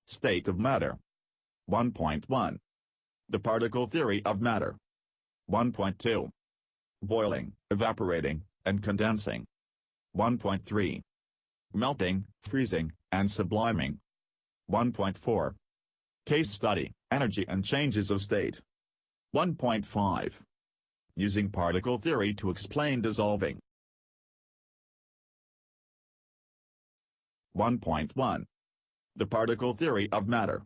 State of matter. 1.1. The particle theory of matter. 1.2. Boiling, evaporating, and condensing. 1.3. Melting, freezing, and subliming. 1.4. Case study, energy and changes of state. 1.5. Using particle theory to explain dissolving. 1.1. The particle theory of matter.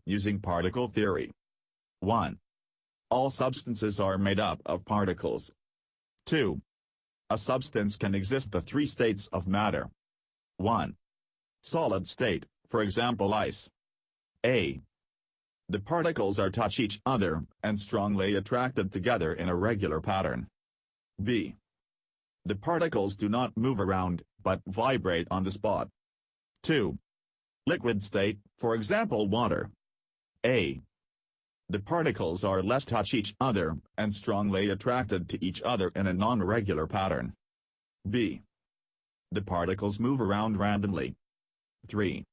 Using particle theory. 1. All substances are made up of particles. 2. A substance can exist the three states of matter. 1. Solid state, for example ice. A. The particles are touch each other and strongly attracted together in a regular pattern. B. The particles do not move around, but vibrate on the spot. 2. Liquid state, for example water. A. The particles are less touch each other and strongly attracted to each other in a non-regular pattern. B. The particles move around randomly. 3.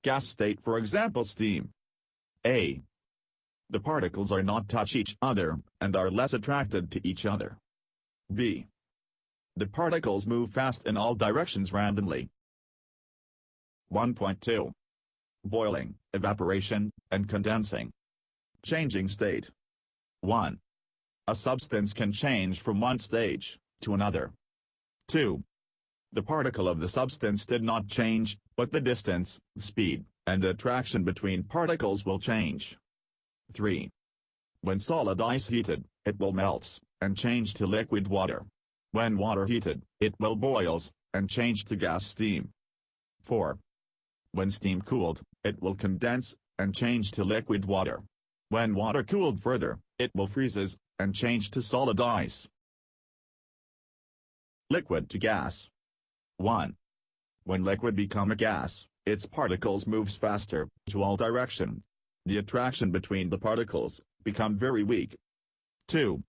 Gas state, for example steam. A. The particles are not touch each other and are less attracted to each other. B. The particles move fast in all directions randomly. 1.2. Boiling, evaporation, and condensing. Changing state. 1. A substance can change from one stage to another. 2. The particle of the substance did not change, but the distance, speed, and attraction between particles will change. 3. When solid ice heated, it will melt and change to liquid water. When water heated, it will boils and change to gas steam. 4. When steam cooled, it will condense and change to liquid water. When water cooled further, it will freezes and change to solid ice. Liquid to gas. 1. When liquid become a gas, its particles moves faster to all direction. The attraction between the particles become very weak. 2.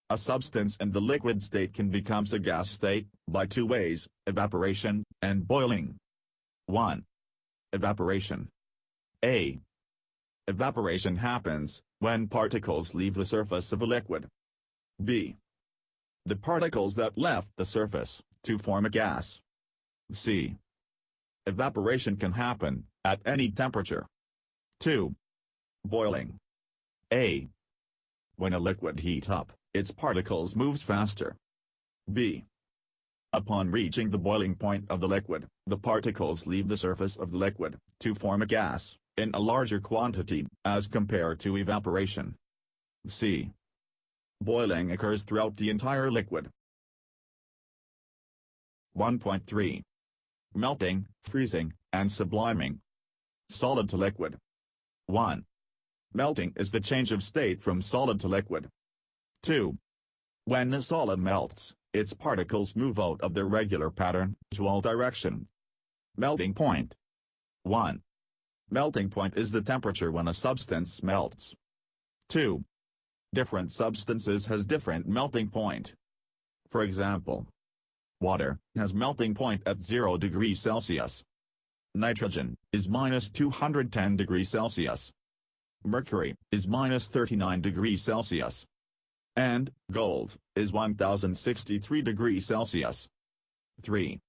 A substance in the liquid state can become a gas state by two ways, evaporation and boiling. 1. Evaporation. A. Evaporation happens when particles leave the surface of a liquid. B. The particles that left the surface to form a gas. C. Evaporation can happen at any temperature. 2. Boiling. A. When a liquid heats up, its particles moves faster. B. Upon reaching the boiling point of the liquid, the particles leave the surface of the liquid to form a gas in a larger quantity as compared to evaporation. C. Boiling occurs throughout the entire liquid. 1.3. Melting, freezing, and subliming. Solid to liquid. 1. Melting is the change of state from solid to liquid. 2. When a solid melts, its particles move out of their regular pattern to all direction. Melting point. 1. Melting point is the temperature when a substance melts. 2. Different substances has different melting point. For example, water has melting point at 0 degrees Celsius. Nitrogen is -210 degrees Celsius. Mercury is -39 degrees Celsius. And gold is 1063 degrees Celsius. 3.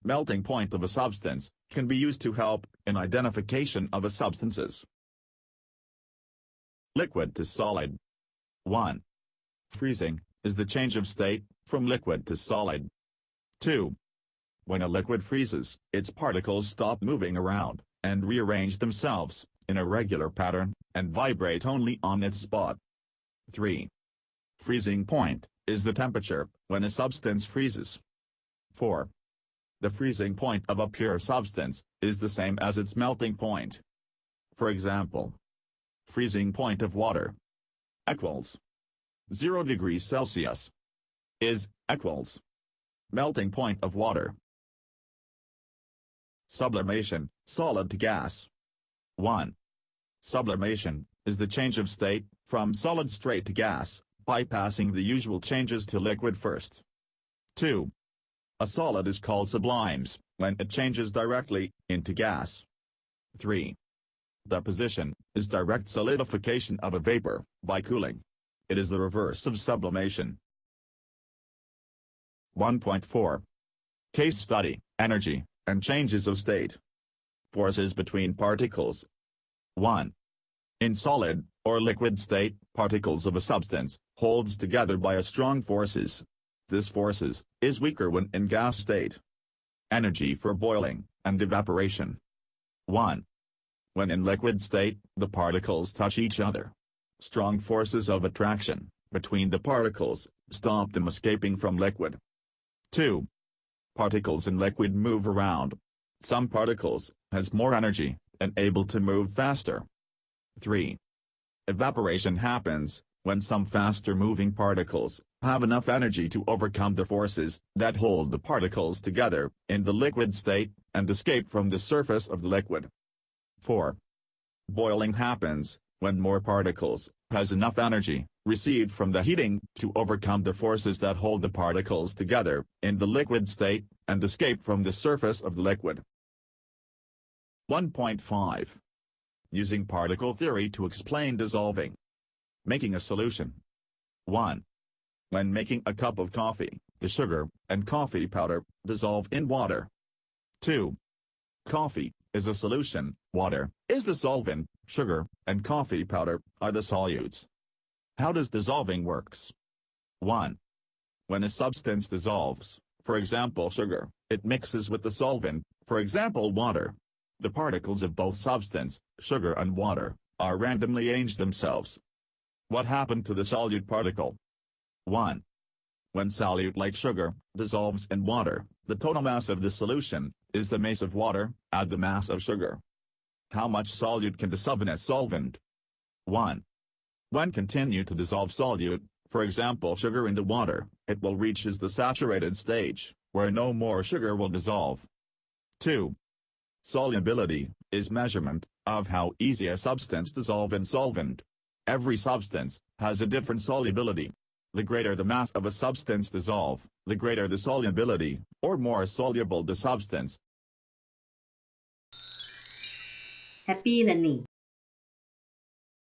Melting point of a substance can be used to help in identification of a substances. Liquid to solid. 1. Freezing is the change of state from liquid to solid. 2. When a liquid freezes, its particles stop moving around and rearrange themselves in a regular pattern and vibrate only on its spot. 3. Freezing point is the temperature when a substance freezes. 4. The freezing point of a pure substance is the same as its melting point. For example, freezing point of water equals 0 degrees Celsius is equals melting point of water. Sublimation, solid to gas. 1. Sublimation is the change of state from solid straight to gas, bypassing the usual changes to liquid first. 2. A solid is called sublimes when it changes directly into gas. 3. Deposition is direct solidification of a vapor by cooling. It is the reverse of sublimation. 1.4. Case study, energy, and changes of state. Forces between particles. 1. In solid, or liquid state, particles of a substance holds together by a strong forces. This forces is weaker when in gas state. Energy for boiling and evaporation. 1. When in liquid state, the particles touch each other. Strong forces of attraction between the particles stop them escaping from liquid. 2. Particles in liquid move around. Some particles has more energy and able to move faster. 3. Evaporation happens when some faster moving particles have enough energy to overcome the forces that hold the particles together in the liquid state and escape from the surface of the liquid. 4. Boiling happens when more particles has enough energy received from the heating to overcome the forces that hold the particles together in the liquid state and escape from the surface of the liquid. 1.5. Using particle theory to explain dissolving. Making a solution. 1. When making a cup of coffee, the sugar and coffee powder dissolve in water. 2. Coffee is a solution, water is the solvent, sugar and coffee powder are the solutes. How does dissolving works? 1. When a substance dissolves, for example sugar, it mixes with the solvent, for example water. The particles of both substance, sugar and water, are randomly arranged themselves. What happened to the solute particle? 1. When solute like sugar dissolves in water, the total mass of the solution is the mass of water, add the mass of sugar. How much solute can dissolve in a solvent? 1. When continue to dissolve solute, for example sugar in the water, it will reach the saturated stage, where no more sugar will dissolve. 2. Solubility is measurement of how easy a substance dissolve in solvent. Every substance has a different solubility. The greater the mass of a substance dissolve, the greater the solubility, or more soluble the substance. Happy learning